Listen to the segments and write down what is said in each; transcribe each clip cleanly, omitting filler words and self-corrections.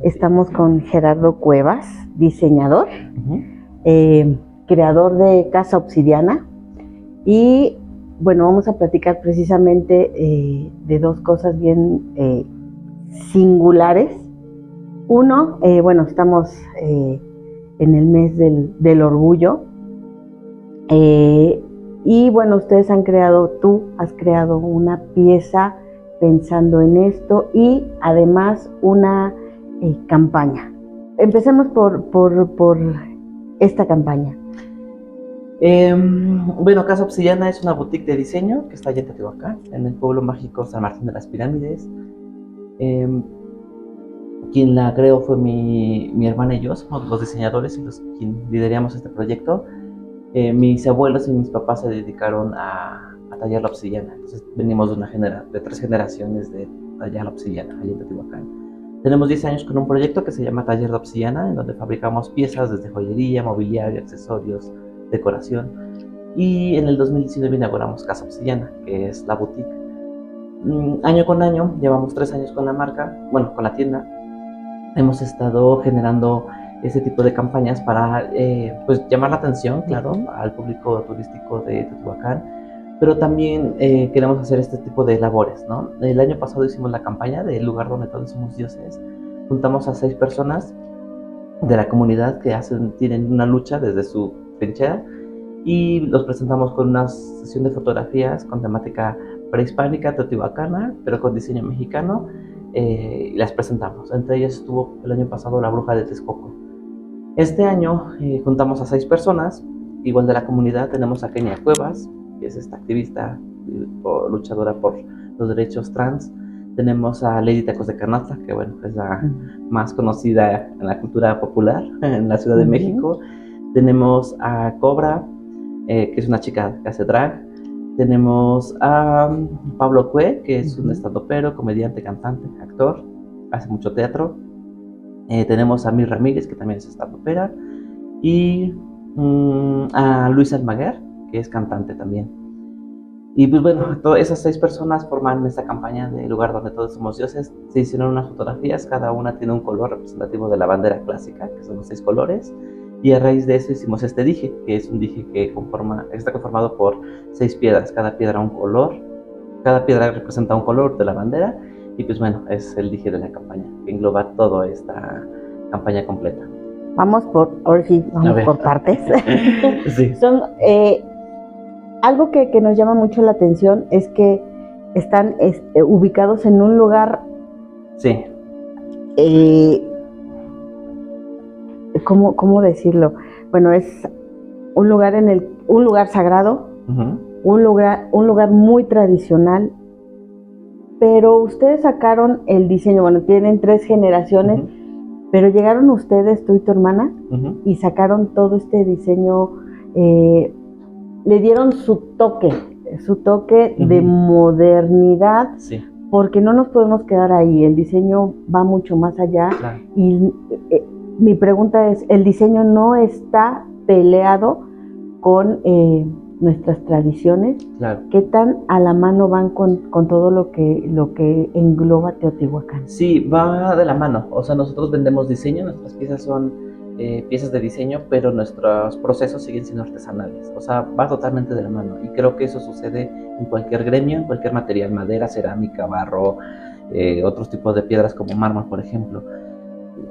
Estamos con Gerardo Cuevas, diseñador, creador de Casa Obsidiana. Y bueno, vamos a platicar precisamente de dos cosas bien singulares. Uno, bueno, estamos en el mes del orgullo. Y bueno, ustedes tú has creado una pieza pensando en esto y además una campaña. Empecemos por esta campaña. Bueno, Casa Obsidiana es una boutique de diseño que está allá en Teotihuacán, en el pueblo mágico San Martín de las Pirámides. Quien la creó fue mi hermana y yo, somos los diseñadores y quien lideramos este proyecto. Mis abuelos y mis papás se dedicaron a tallar la obsidiana, entonces venimos de 3 generaciones de tallar la obsidiana allá en Teotihuacán. Tenemos 10 años con un proyecto que se llama Taller de Obsidiana, en donde fabricamos piezas desde joyería, mobiliario, accesorios, decoración. Y en el 2019 inauguramos Casa Obsidiana, que es la boutique. Año con año, llevamos 3 años con la marca, bueno, con la tienda. Hemos estado generando ese tipo de campañas para pues llamar la atención, claro, al público turístico de Teotihuacán. Pero también queremos hacer este tipo de labores, ¿no? El año pasado hicimos la campaña del lugar donde todos somos dioses. Juntamos a 6 personas de la comunidad que tienen una lucha desde su trinchera y los presentamos con una sesión de fotografías con temática prehispánica, teotihuacana, pero con diseño mexicano, y las presentamos. Entre ellas estuvo el año pasado la bruja de Texcoco. Este año juntamos a 6 personas, igual de la comunidad. Tenemos a Kenia Cuevas, que es esta activista luchadora por los derechos trans. Tenemos a Lady Tacos de Canasta, que bueno, es la más conocida en la cultura popular en la Ciudad de México. Tenemos a Cobra, que es una chica que hace drag. Tenemos a Pablo Cue, que es un estandopero, comediante, cantante, actor, hace mucho teatro. Tenemos a Mir Ramírez, que también es estandopera. Y a Luis Almaguer, que es cantante también. Y pues bueno, todas esas 6 personas forman esta campaña de lugar donde todos somos dioses. Se hicieron unas fotografías, cada una tiene un color representativo de la bandera clásica, que son los 6 colores. Y a raíz de eso hicimos este dije, que es un dije que está conformado por 6 piedras, cada piedra un color, cada piedra representa un color de la bandera. Y pues bueno, es el dije de la campaña, que engloba toda esta campaña completa. Vamos por partes. Sí. Algo que nos llama mucho la atención es que están ubicados en un lugar. Sí. ¿Cómo decirlo? Bueno, es un lugar un lugar sagrado, un lugar muy tradicional. Pero ustedes sacaron el diseño, bueno, tienen 3 generaciones, pero llegaron ustedes, tú y tu hermana, y sacaron todo este diseño, le dieron su toque de modernidad, sí. Porque no nos podemos quedar ahí, el diseño va mucho más allá. Claro. Y mi pregunta es, ¿el diseño no está peleado con nuestras tradiciones? Claro. ¿Qué tan a la mano van con todo lo que engloba Teotihuacán? Sí, va de la mano. O sea, nosotros vendemos diseño, nuestras piezas son piezas de diseño, pero nuestros procesos siguen siendo artesanales. O sea, va totalmente de la mano. Y creo que eso sucede en cualquier gremio, en cualquier material, madera, cerámica, barro, otros tipos de piedras como mármol, por ejemplo.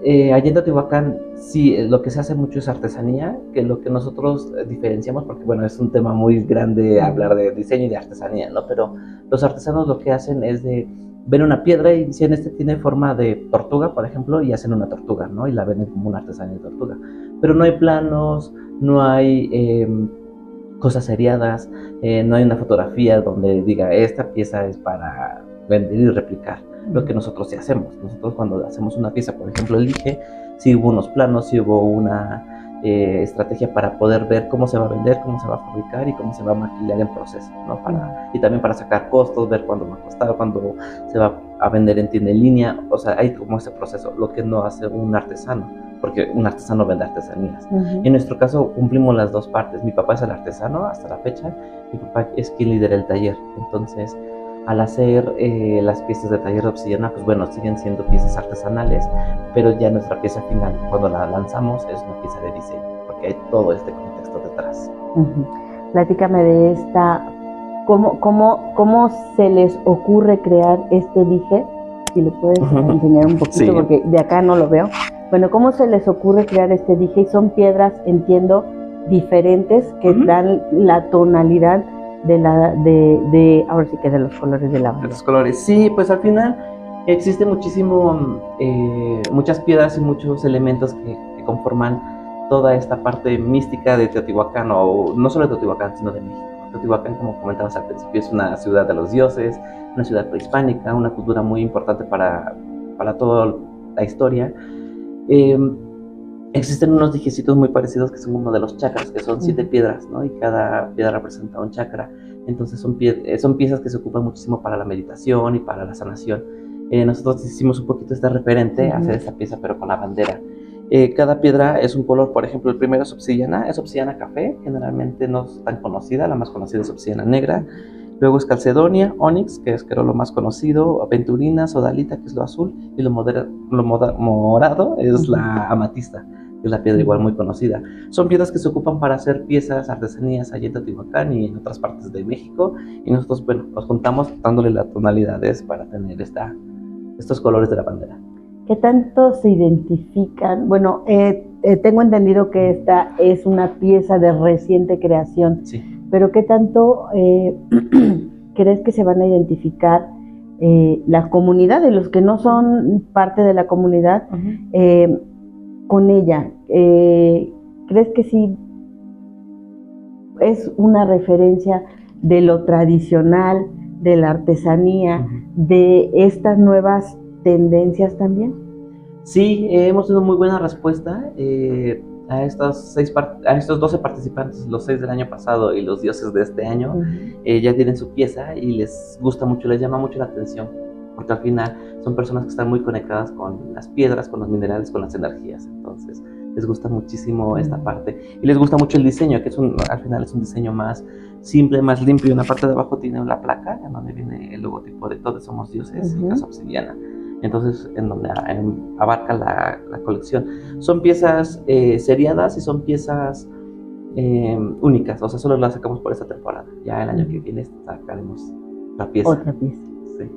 Allá en Teotihuacán sí, lo que se hace mucho es artesanía, que lo que nosotros diferenciamos, porque bueno, es un tema muy grande hablar de diseño y de artesanía, ¿no? Pero los artesanos lo que hacen es ven una piedra y dicen, tiene forma de tortuga, por ejemplo, y hacen una tortuga, ¿no? Y la venden como una artesanía de tortuga. Pero no hay planos, no hay cosas seriadas, no hay una fotografía donde diga, esta pieza es para vender y replicar. Lo que nosotros sí hacemos. Nosotros cuando hacemos una pieza, por ejemplo el dije, sí hubo unos planos, sí hubo una estrategia para poder ver cómo se va a vender, cómo se va a fabricar y cómo se va a maquilar en proceso, ¿no? Y también para sacar costos, ver cuándo va a costar, cuándo se va a vender en tienda en línea. O sea, hay como ese proceso, lo que no hace un artesano, porque un artesano vende artesanías. En nuestro caso cumplimos las 2 partes. Mi papá es el artesano hasta la fecha, mi papá es quien lidera el taller. Entonces Al hacer las piezas de taller de obsidiana, pues bueno, siguen siendo piezas artesanales, pero ya nuestra pieza final, cuando la lanzamos, es una pieza de diseño, porque hay todo este contexto detrás. Platícame de esta, ¿cómo se les ocurre crear este dije? Si lo puedes enseñar un poquito, sí, porque de acá no lo veo. Bueno, ¿cómo se les ocurre crear este dije? Y son piedras, entiendo, diferentes que dan la tonalidad ahora sí que de los colores de la bandera. De los colores, sí, pues al final existe muchas piedras y muchos elementos que conforman toda esta parte mística de Teotihuacán, o no solo de Teotihuacán, sino de México. Teotihuacán, como comentabas al principio, es una ciudad de los dioses, una ciudad prehispánica, una cultura muy importante para toda la historia. Existen unos dijecitos muy parecidos que son uno de los chakras, que son 7 piedras, ¿no? Y cada piedra representa un chakra. Entonces son piezas que se ocupan muchísimo para la meditación y para la sanación. Nosotros hicimos un poquito este referente a hacer esta pieza, pero con la bandera. Cada piedra es un color. Por ejemplo, el primero es obsidiana café, generalmente no es tan conocida, la más conocida es obsidiana negra. Luego es calcedonia, onix, que es creo lo más conocido, aventurina, sodalita, que es lo azul, y lo morado es la amatista, que es la piedra igual muy conocida. Son piedras que se ocupan para hacer piezas, artesanías allá en Teotihuacán y en otras partes de México, y nosotros, bueno, nos juntamos dándole las tonalidades para tener estos colores de la bandera. ¿Qué tanto se identifican? Bueno, tengo entendido que esta es una pieza de reciente creación, sí, pero ¿qué tanto crees que se van a identificar la comunidad, de los que no son parte de la comunidad, con ella? ¿Crees que sí es una referencia de lo tradicional, de la artesanía, de estas nuevas tendencias también? Sí, hemos tenido muy buena respuesta a estos 12 participantes, los 6 del año pasado y los dioses de este año. Ya tienen su pieza y les gusta mucho, les llama mucho la atención, porque al final son personas que están muy conectadas con las piedras, con los minerales, con las energías. Entonces les gusta muchísimo esta parte y les gusta mucho el diseño, que al final es un diseño más simple, más limpio. En la parte de abajo tiene una placa en donde viene el logotipo de Todos Somos Dioses y Casa Obsidiana. Entonces, en donde abarca la colección. Son piezas seriadas y son piezas únicas, o sea, solo las sacamos por esta temporada. Ya el año que viene sacaremos la pieza. Otra pieza. Sí.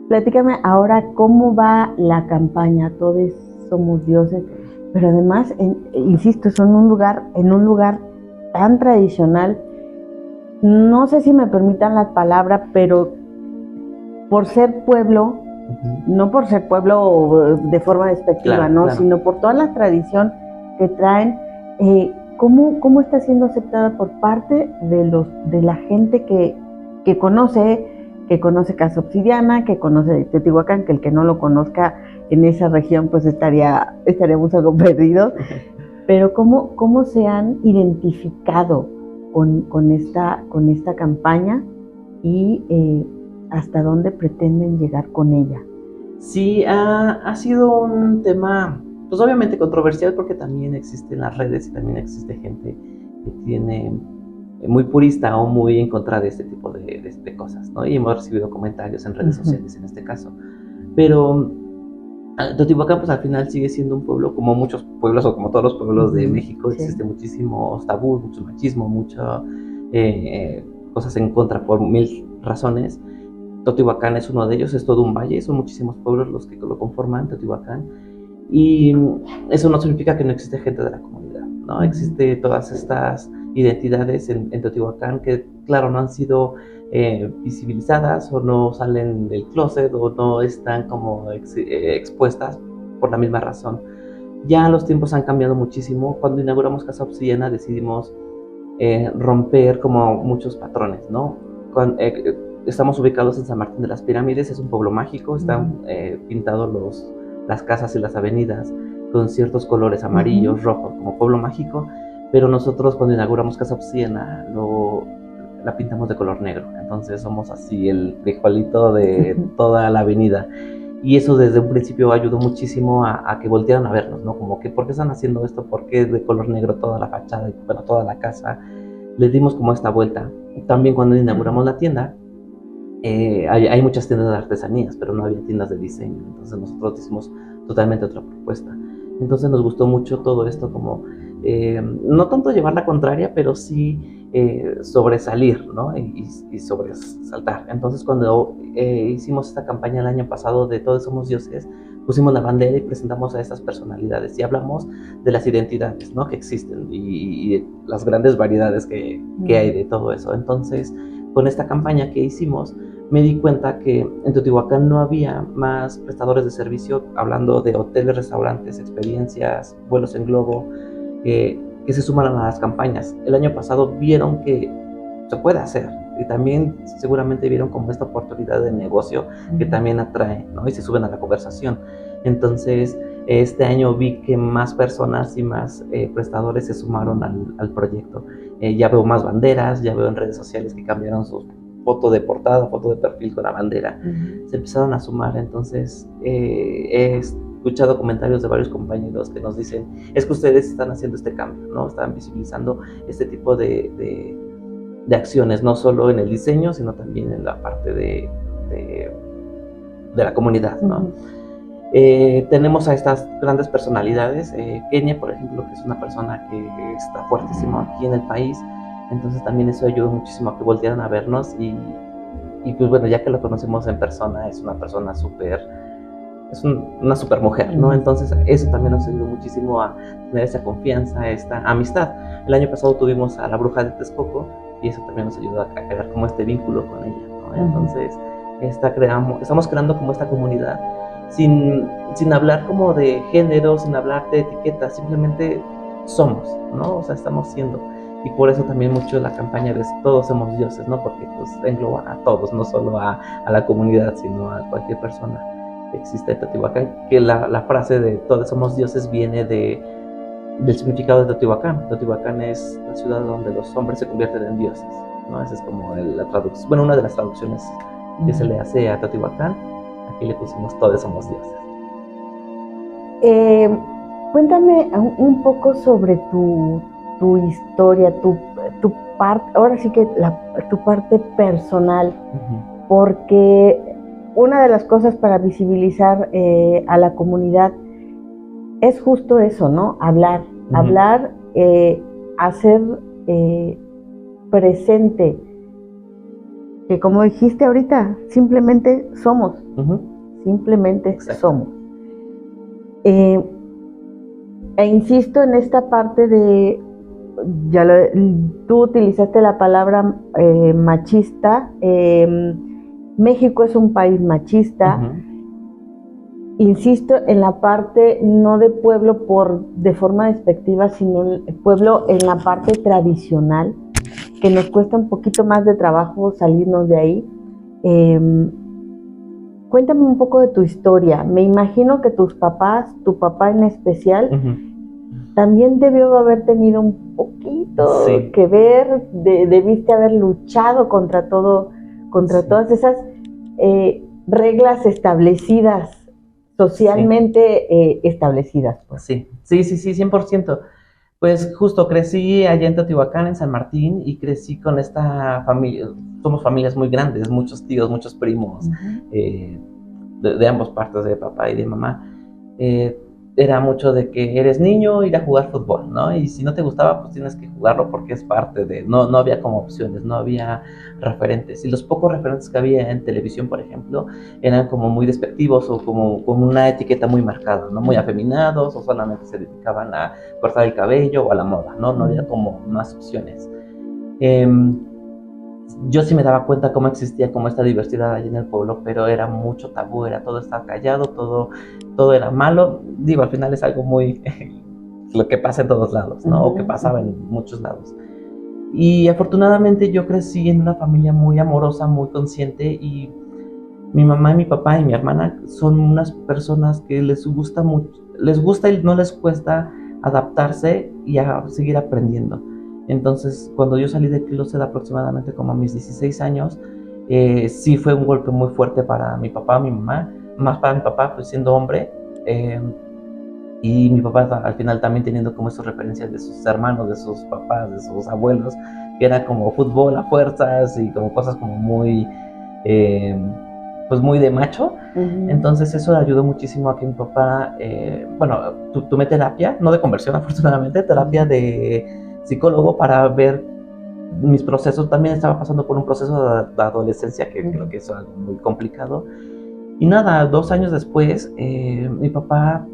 Platícame ahora cómo va la campaña Todos Somos Dioses, pero además, insisto, son en un lugar tan tradicional. No sé si me permitan la palabra, pero por ser pueblo, no por ser pueblo de forma despectiva, claro, ¿no? Claro. Sino por toda la tradición que traen. ¿Cómo está siendo aceptada por parte de la gente que conoce Casa Obsidiana, que conoce Teotihuacán, que el que no lo conozca en esa región pues estaríamos algo perdidos? Pero ¿cómo se han identificado con esta campaña y hasta dónde pretenden llegar con ella? Sí, ha sido un tema, pues obviamente controversial, porque también existe en las redes y también existe gente que tiene muy purista o muy en contra de este tipo de cosas, ¿no? Y hemos recibido comentarios en redes sociales en este caso. Pero Teotihuacán pues al final sigue siendo un pueblo como muchos pueblos o como todos los pueblos de México. Sí. Existe muchísimos tabús, mucho machismo, muchas cosas en contra por 1000 razones. Teotihuacán es uno de ellos, es todo un valle, son muchísimos pueblos los que lo conforman, Teotihuacán, y eso no significa que no existe gente de la comunidad, ¿no? Existe todas estas identidades en Teotihuacán que, claro, no han sido visibilizadas o no salen del closet o no están como expuestas por la misma razón. Ya los tiempos han cambiado muchísimo. Cuando inauguramos Casa Obsidiana decidimos romper como muchos patrones, ¿no? Estamos ubicados en San Martín de las Pirámides, es un pueblo mágico, están pintados las casas y las avenidas con ciertos colores amarillos, rojos, como pueblo mágico, pero nosotros cuando inauguramos Casa Obsidiana la pintamos de color negro, entonces somos así el frijolito de toda la avenida, y eso desde un principio ayudó muchísimo a que voltearan a vernos, ¿no? Como que, ¿por qué están haciendo esto? ¿Por qué de color negro toda la fachada y toda la casa? Les dimos como esta vuelta. También cuando inauguramos la tienda, hay muchas tiendas de artesanías, pero no había tiendas de diseño. Entonces nosotros hicimos totalmente otra propuesta. Entonces nos gustó mucho todo esto, como no tanto llevar la contraria, pero sí sobresalir, ¿no? Y sobresaltar. Entonces cuando hicimos esta campaña el año pasado de Todos Somos Dioses, pusimos la bandera y presentamos a estas personalidades y hablamos de las identidades, ¿no?, que existen y las grandes variedades que hay de todo eso. Entonces, con esta campaña que hicimos, me di cuenta que en Teotihuacán no había más prestadores de servicio, hablando de hoteles, restaurantes, experiencias, vuelos en globo, que se sumaran a las campañas. El año pasado vieron que se puede hacer y también seguramente vieron como esta oportunidad de negocio que también atrae, ¿no?, y se suben a la conversación. Entonces, este año vi que más personas y más prestadores se sumaron al proyecto. Ya veo más banderas, ya veo en redes sociales que cambiaron su foto de portada, foto de perfil con la bandera. Se empezaron a sumar. Entonces he escuchado comentarios de varios compañeros que nos dicen, es que ustedes están haciendo este cambio, ¿no? Están visibilizando este tipo de acciones, no solo en el diseño, sino también en la parte de la comunidad, ¿no? Tenemos a estas grandes personalidades, Kenia, por ejemplo, que es una persona que está fuertísimo aquí en el país. Entonces también eso ayudó muchísimo a que voltearan a vernos y pues bueno, ya que lo conocemos en persona, es una persona una super mujer, ¿no? Entonces eso también nos ayudó muchísimo a tener esa confianza, esta amistad. El año pasado tuvimos a la bruja de Texcoco y eso también nos ayudó a crear como este vínculo con ella, ¿no? Entonces estamos creando como esta comunidad sin hablar como de género, sin hablar de etiquetas, simplemente somos, ¿no? O sea, estamos siendo. Y por eso también mucho la campaña de Todos Somos Dioses, ¿no? Porque pues engloba a todos, no solo a la comunidad, sino a cualquier persona que existe en Teotihuacán. Que la frase de Todos Somos Dioses viene del significado de Teotihuacán. Teotihuacán es la ciudad donde los hombres se convierten en dioses, ¿no? Esa es como la traducción, bueno, una de las traducciones que se le hace a Teotihuacán. Aquí le pusimos Todos Somos Dioses. Cuéntame un poco sobre tu historia, tu parte, ahora sí que tu parte personal, porque una de las cosas para visibilizar a la comunidad es justo eso, ¿no? Hablar, hacer presente, que como dijiste ahorita, simplemente somos, simplemente somos. E insisto en esta parte de, tú utilizaste la palabra machista. México es un país machista. Insisto en la parte no de pueblo de forma despectiva, sino el pueblo en la parte tradicional, que nos cuesta un poquito más de trabajo salirnos de ahí. Cuéntame un poco de tu historia. Me imagino que tus papás, tu papá en especial, también debió haber tenido un poquito que ver, debiste haber luchado contra todas esas reglas establecidas, socialmente establecidas. Pues. Sí, 100%. Pues justo crecí allá en Teotihuacán, en San Martín, y crecí con esta familia. Somos familias muy grandes, muchos tíos, muchos primos, de ambas partes, de papá y de mamá. Era mucho de que eres niño, ir a jugar fútbol, ¿no? Y si no te gustaba, pues tienes que jugarlo porque es parte de... No había como opciones, no había referentes. Y los pocos referentes que había en televisión, por ejemplo, eran como muy despectivos o como con una etiqueta muy marcada, ¿no? Muy afeminados, o solamente se dedicaban a cortar el cabello o a la moda, ¿no? No había como más opciones. Yo sí me daba cuenta cómo existía como esta diversidad allí en el pueblo, pero era mucho tabú, todo estaba callado, todo era malo. Digo, al final es algo muy lo que pasa en todos lados, ¿no? O que pasaba en muchos lados. Y afortunadamente yo crecí en una familia muy amorosa, muy consciente, y mi mamá y mi papá y mi hermana son unas personas que les gusta y no les cuesta adaptarse y a seguir aprendiendo. Entonces, cuando yo salí de closet aproximadamente como a mis 16 años, sí fue un golpe muy fuerte para mi papá, mi mamá, más para mi papá, pues siendo hombre, y mi papá al final también teniendo como esas referencias de sus hermanos, de sus papás, de sus abuelos, que era como fútbol a fuerzas y como cosas como muy pues muy de macho. Entonces eso ayudó muchísimo a que mi papá, bueno, tomé terapia, no de conversión afortunadamente, terapia de psicólogo para ver mis procesos. También estaba pasando por un proceso de adolescencia que creo que es algo muy complicado. Y nada, 2 años después, mi papá,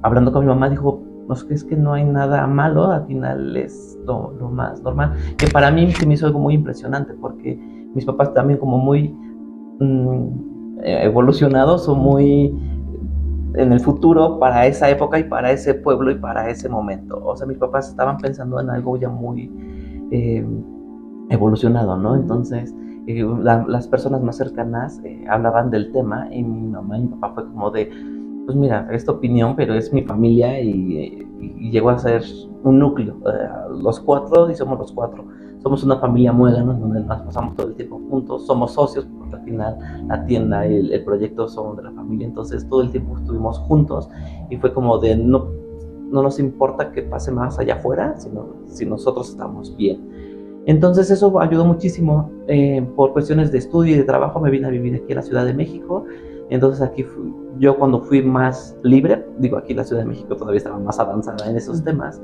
hablando con mi mamá, dijo, no, es que no hay nada malo, al final es lo más normal. Que para mí se me hizo algo muy impresionante, porque mis papás también como muy evolucionados o muy en el futuro para esa época y para ese pueblo y para ese momento. O sea, mis papás estaban pensando en algo ya muy evolucionado, ¿no? Entonces, las personas más cercanas hablaban del tema y mi mamá y mi papá fue como de, pues mira, esta opinión, pero es mi familia y llegó a ser un núcleo, los 4 y somos los 4. Somos una familia muégano en donde nos pasamos todo el tiempo juntos, somos socios porque al final la tienda y el proyecto son de la familia, entonces todo el tiempo estuvimos juntos y fue como de no nos importa que pase más allá afuera, sino si nosotros estamos bien. Entonces eso ayudó muchísimo. Por cuestiones de estudio y de trabajo me vine a vivir aquí a la Ciudad de México. Entonces aquí yo cuando fui más libre, digo, aquí la Ciudad de México todavía estaba más avanzada en esos temas,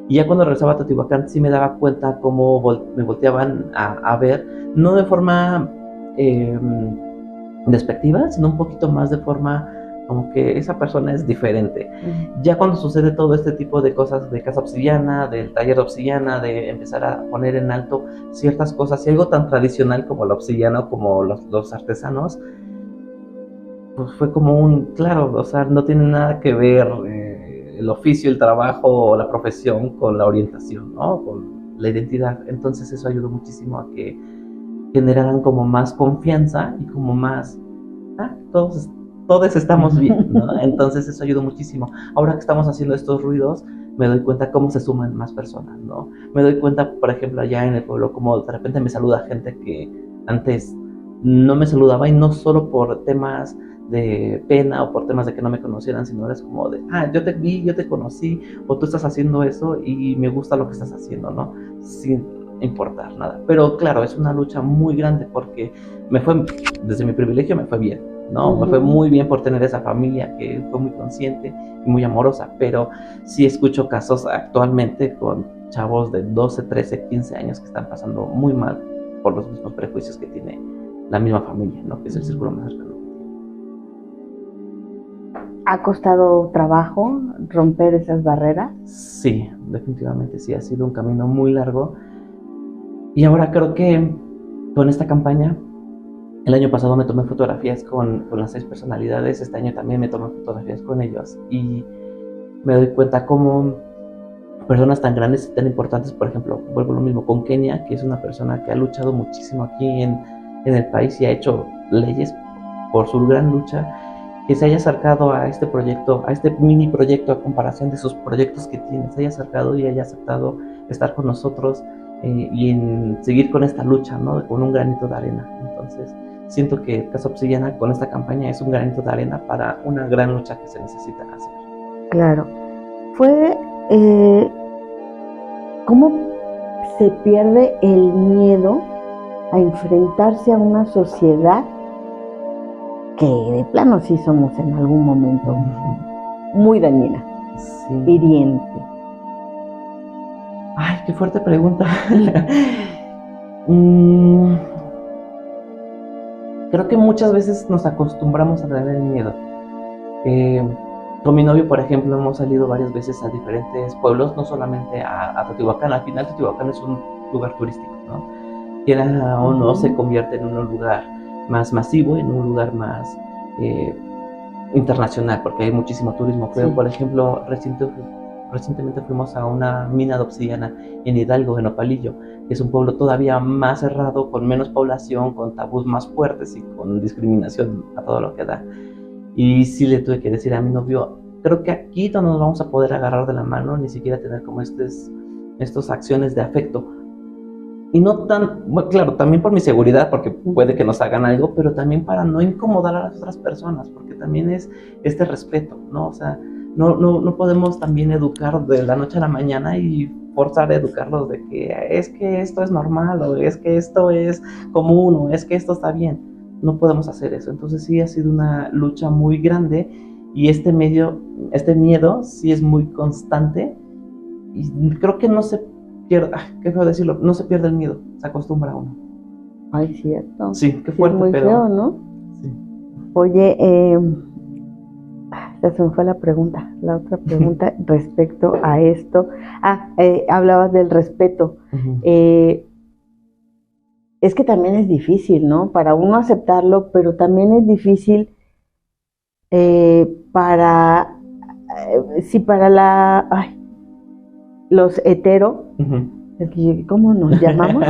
y ya cuando regresaba a Teotihuacán sí me daba cuenta cómo me volteaban a ver, no de forma despectiva, sino un poquito más de forma como que esa persona es diferente. Ya cuando sucede todo este tipo de cosas de Casa Obsidiana, del taller de obsidiana, de empezar a poner en alto ciertas cosas, y algo tan tradicional como la obsidiana o como los artesanos, pues fue como claro, o sea, no tiene nada que ver el oficio, el trabajo o la profesión con la orientación, ¿no? Con la identidad. Entonces eso ayudó muchísimo a que generaran como más confianza y como más, todos estamos bien, ¿no? Entonces eso ayudó muchísimo. Ahora que estamos haciendo estos ruidos, me doy cuenta cómo se suman más personas, ¿no? Me doy cuenta, por ejemplo, allá en el pueblo, como de repente me saluda gente que antes no me saludaba, y no solo por temas de pena o por temas de que no me conocieran, sino eres como de, yo te vi, yo te conocí, o tú estás haciendo eso y me gusta lo que estás haciendo, ¿no? Sin importar nada. Pero claro, es una lucha muy grande porque desde mi privilegio me fue bien, ¿no? Me fue muy bien por tener esa familia que fue muy consciente y muy amorosa, pero sí escucho casos actualmente con chavos de 12, 13, 15 años que están pasando muy mal por los mismos prejuicios que tiene la misma familia, ¿no? Que es el círculo más cercano. ¿Ha costado trabajo romper esas barreras? Sí, definitivamente sí, ha sido un camino muy largo. Y ahora creo que con esta campaña, el año pasado me tomé fotografías con las 6 personalidades, este año también me tomé fotografías con ellos, y me doy cuenta cómo personas tan grandes y tan importantes, por ejemplo, vuelvo lo mismo con Kenia, que es una persona que ha luchado muchísimo aquí en el país y ha hecho leyes por su gran lucha, que se haya acercado a este proyecto, a este mini proyecto a comparación de sus proyectos que tiene, se haya acercado y haya aceptado estar con nosotros y en seguir con esta lucha, ¿no? Con un granito de arena. Entonces siento que Casa Obsidiana con esta campaña es un granito de arena para una gran lucha que se necesita hacer. Claro. Fue cómo se pierde el miedo a enfrentarse a una sociedad que de plano sí somos en algún momento muy dañina, sí, hiriente. Ay, qué fuerte pregunta. Creo que muchas veces nos acostumbramos a tener el miedo. Con mi novio, por ejemplo, hemos salido varias veces a diferentes pueblos, no solamente a Teotihuacán. Al final Teotihuacán es un lugar turístico, ¿no? Quiera o no, se convierte en un lugar más masivo, en un lugar más internacional, porque hay muchísimo turismo. Pero, sí, por ejemplo, recientemente fuimos a una mina de obsidiana en Hidalgo, en Nopalillo, que es un pueblo todavía más cerrado, con menos población, con tabús más fuertes y con discriminación a todo lo que da. Y sí le tuve que decir a mi novio, creo que aquí no nos vamos a poder agarrar de la mano, ni siquiera tener como estas acciones de afecto. Y no tan, bueno, claro, también por mi seguridad, porque puede que nos hagan algo, pero también para no incomodar a las otras personas, porque también es este respeto, ¿no? O sea, no podemos también educar de la noche a la mañana y forzar a educarlos de que es que esto es normal, o es que esto es común, o es que esto está bien. No podemos hacer eso. Entonces sí ha sido una lucha muy grande, y este miedo sí es muy constante, y creo que no se pierde, qué feo decirlo, no se pierde el miedo, se acostumbra a uno. Ay, cierto. Sí, qué fuerte, es muy pero feo, ¿no? sí. Oye, ya se me fue la otra pregunta respecto a esto. Hablabas del respeto. Uh-huh. Es que también es difícil, ¿no? Para uno aceptarlo, pero también es difícil para los hetero, es que, ¿cómo nos llamamos?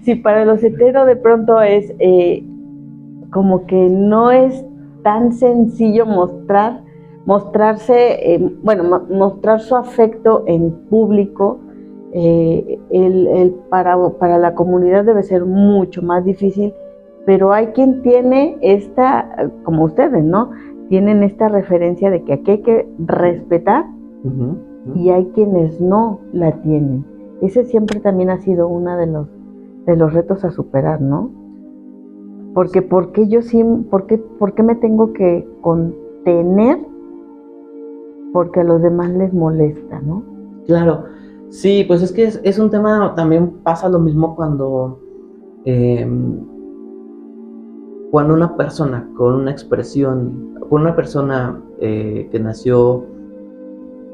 Si para los hetero de pronto es como que no es tan sencillo mostrar su afecto en público, para la comunidad debe ser mucho más difícil, pero hay quien tiene como ustedes, ¿no? Tienen esta referencia de que aquí hay que respetar, y hay quienes no la tienen. Ese siempre también ha sido uno de los retos a superar, ¿no? Porque ¿por qué me tengo que contener? Porque a los demás les molesta, ¿no? Claro, sí, pues es que es un tema, también pasa lo mismo cuando una persona con una expresión, una persona que nació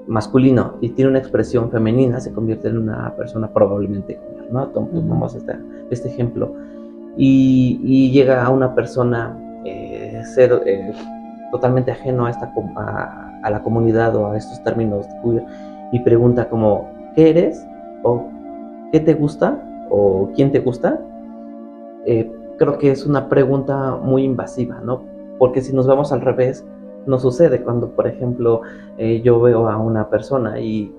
masculino y tiene una expresión femenina, se convierte en una persona probablemente queer, ¿no? Tomamos este ejemplo. Y llega a una persona ser totalmente ajeno a la comunidad o a estos términos queer, y pregunta como, ¿qué eres? ¿O qué te gusta? ¿O quién te gusta? Creo que es una pregunta muy invasiva, ¿no? Porque si nos vamos al revés, no sucede cuando, por ejemplo, yo veo a una persona y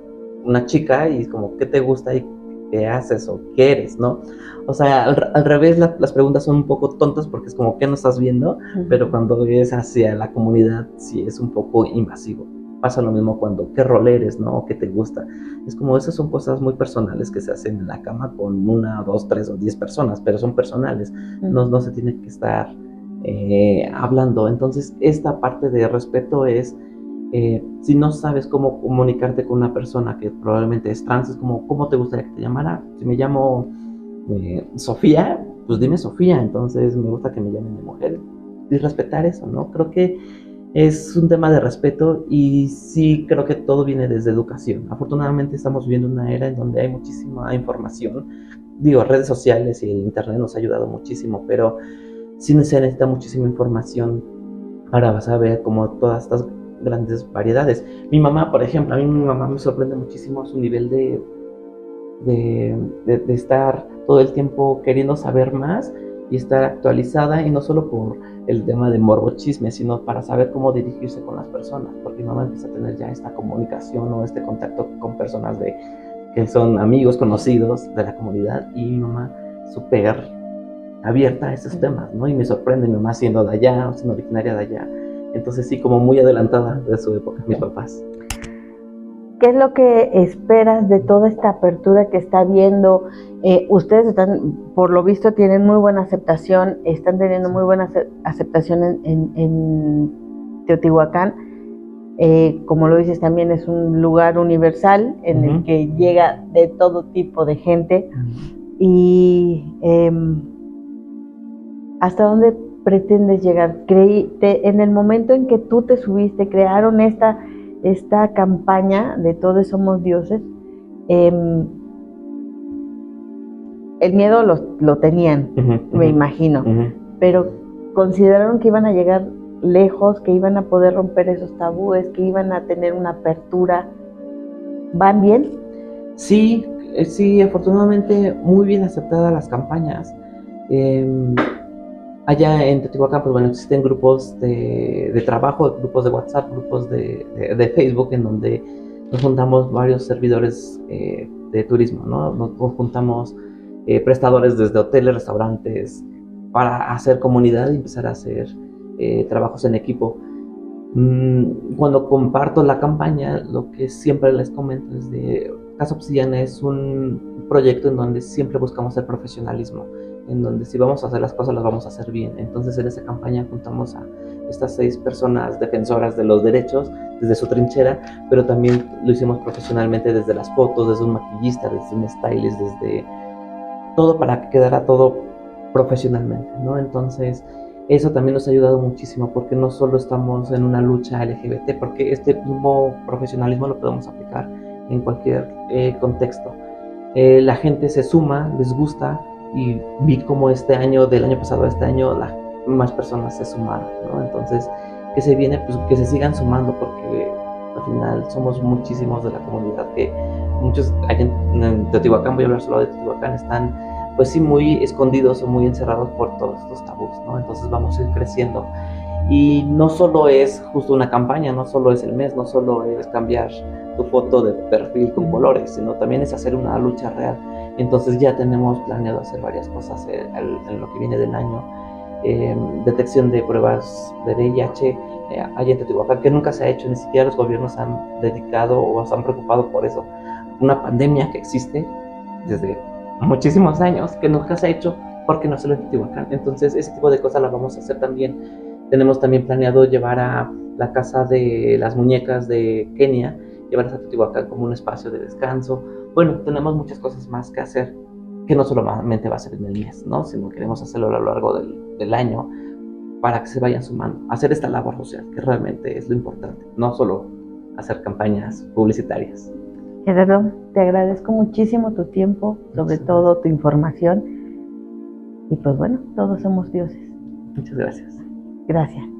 una chica y es como, ¿qué te gusta y qué haces o qué eres, no? O sea, al revés, las preguntas son un poco tontas porque es como, ¿qué no estás viendo? Pero cuando es hacia la comunidad, sí es un poco invasivo. Pasa lo mismo cuando, ¿qué rol eres, no? ¿O qué te gusta? Es como, esas son cosas muy personales que se hacen en la cama con 1, 2, 3 o 10 personas, pero son personales, no se tiene que estar hablando. Entonces, esta parte de respeto es, si no sabes cómo comunicarte con una persona que probablemente es trans, es como, ¿cómo te gustaría que te llamara? Si me llamo Sofía, pues dime Sofía. Entonces me gusta que me llamen de mujer, y respetar eso, ¿no? Creo que es un tema de respeto, y sí creo que todo viene desde educación. Afortunadamente estamos viviendo una era en donde hay muchísima información, redes sociales y el internet nos ha ayudado muchísimo, pero sí se necesita muchísima información para saber como todas estas grandes variedades. Mi mamá, por ejemplo, a mí mi mamá me sorprende muchísimo su nivel de estar todo el tiempo queriendo saber más y estar actualizada, y no solo por el tema de morbo chisme, sino para saber cómo dirigirse con las personas, porque mi mamá empieza a tener ya esta comunicación o este contacto con personas que son amigos, conocidos de la comunidad, y mi mamá súper abierta a estos temas, ¿no? Y me sorprende, mi mamá siendo de allá, siendo originaria de allá, entonces sí, como muy adelantada de su época, mis papás. ¿Qué es lo que esperas de toda esta apertura que está viendo? Ustedes están, por lo visto, tienen muy buena aceptación, están teniendo muy buena aceptación en Teotihuacán. Como lo dices, también es un lugar universal en el que llega de todo tipo de gente. Y ¿hasta dónde pretendes llegar? En el momento en que tú te subiste, crearon esta campaña de Todos Somos Dioses, el miedo lo tenían, me imagino, pero consideraron que iban a llegar lejos, que iban a poder romper esos tabúes, que iban a tener una apertura. ¿Van bien? Sí, afortunadamente muy bien aceptadas las campañas. Allá en Teotihuacán, pues bueno, existen grupos de trabajo, grupos de WhatsApp, grupos de Facebook, en donde nos juntamos varios servidores de turismo, ¿no? Nos juntamos prestadores desde hoteles, restaurantes, para hacer comunidad y empezar a hacer trabajos en equipo. Cuando comparto la campaña, lo que siempre les comento es de Casa Obsidiana es un proyecto en donde siempre buscamos el profesionalismo, en donde si vamos a hacer las cosas las vamos a hacer bien. Entonces en esa campaña juntamos a estas 6 personas defensoras de los derechos desde su trinchera, pero también lo hicimos profesionalmente desde las fotos, desde un maquillista, desde un stylist, desde todo para que quedara todo profesionalmente, ¿no? Entonces eso también nos ha ayudado muchísimo porque no solo estamos en una lucha LGBT, porque este mismo profesionalismo lo podemos aplicar en cualquier contexto. La gente se suma, les gusta, y vi como este año, del año pasado a este año, más personas se sumaron, ¿no? Entonces, que se viene, pues que se sigan sumando, porque al final somos muchísimos de la comunidad, que muchos allá en Teotihuacán, voy a hablar solo de Teotihuacán, están pues sí muy escondidos o muy encerrados por todos estos tabús, ¿no? Entonces vamos a ir creciendo. Y no solo es justo una campaña, no solo es el mes, no solo es cambiar tu foto de perfil con colores, sino también es hacer una lucha real. Entonces ya tenemos planeado hacer varias cosas en lo que viene del año. Detección de pruebas de VIH allá en Teotihuacán, que nunca se ha hecho, ni siquiera los gobiernos han dedicado o se han preocupado por eso. Una pandemia que existe desde muchísimos años, que nunca se ha hecho, porque no solo en Teotihuacán. Entonces ese tipo de cosas las vamos a hacer también. Tenemos también planeado llevar a la casa de las muñecas de Kenia, llevarlas a Teotihuacán como un espacio de descanso. Bueno, tenemos muchas cosas más que hacer, que no solamente va a ser en el mes, ¿no? Sino queremos hacerlo a lo largo del año para que se vayan sumando, hacer esta labor social, que realmente es lo importante, no solo hacer campañas publicitarias. Gerardo, te agradezco muchísimo tu tiempo, sobre todo tu información, y pues bueno, todos somos dioses. Muchas gracias. Gracias.